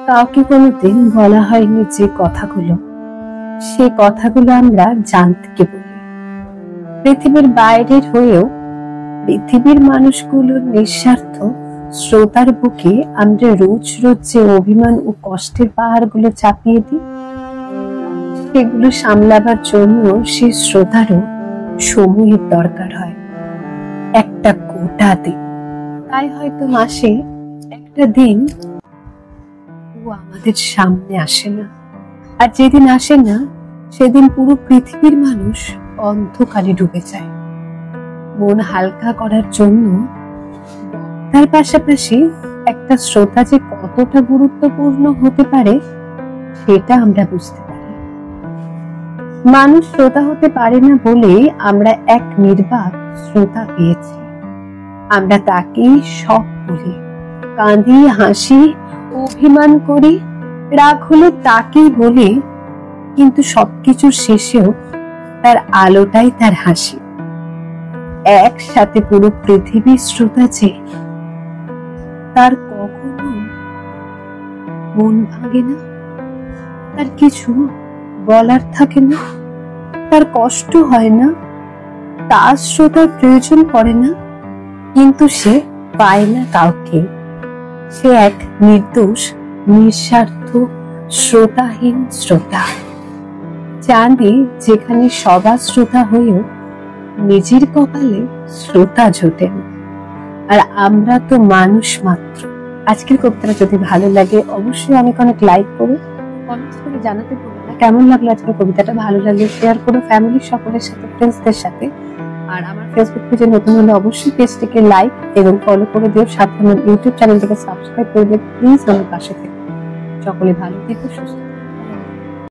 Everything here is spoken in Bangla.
কাউকে কোনোদিন বলা হয়নি যে কথাগুলো, সে কথাগুলো আমরা জানতে বলি। পৃথিবীর বাইরের হয়েও পৃথিবীর মানুষগুলোর নিঃস্বার্থ শ্রোতার বুকে আমরা রোজ রোজ যে অভিমান ও কষ্টের পাহাড়গুলো চাপিয়ে দিই, সেগুলো সামলাবার জন্য সে শ্রোতারও সময়ের দরকার হয়, একটা গোটা দিন। তাই হয়তো মাসে একটা দিন ও আমাদের সামনে আসে না, আর যেদিন আসে না সেদিন পুরো পৃথিবীর মানুষ অন্ধকারে ডুবে যায়। মন হালকা করার জন্য তার পাশাপাশি একটা শ্রোতা যে কতটা গুরুত্বপূর্ণ হতে পারে সেটা আমরা বুঝতে পারি। মানুষ শ্রোতা হতে পারে না বলে আমরা এক নির্বাক শ্রোতা পেয়েছি। আমরা তাকেই সব বলি, কাঁদি, হাসি, অভিমান করি, রাগ হলে তাকেই বলি, কিন্তু সবকিছুর শেষেও তার আলোটাই তার হাসি। একসাথে পুরো পৃথিবীর শ্রোতা যে, তার কখনো মন ভাঙে না, তার কিছু বলার থাকে না, তার কষ্ট হয় না, তার শ্রোতার প্রয়োজন পড়ে না, কিন্তু সে পায় না কাউকে। সে এক নির্দোষ, নিঃস্বার্থ, শ্রোতাহীন শ্রোতা। জানি যেখানে সবার শ্রোতা হয়েও নিজের কপালে শ্রোতা জোটে না, আর আমরা তো মানুষ মাত্র। আজকের কবিতাটা যদি ভালো লাগে অবশ্যই অনেক অনেক লাইক করো, কমেন্টস করে জানাতে পারো না কেমন লাগলো আজকের কবিতাটা। ভালো লাগলে শেয়ার করো ফ্যামিলির সকলের সাথে, ফ্রেন্ডসদের সাথে। আর আমার ফেসবুক পেজে নতুন হলে অবশ্যই পেজটিকে লাইক এবং ফলো করে দিও, সাথে আমার ইউটিউব চ্যানেলটিকে সাবস্ক্রাইব করে দিও। প্লিজ আমার পাশে থেকো। সকলে ভালো থেকো, সুস্থ থেকো।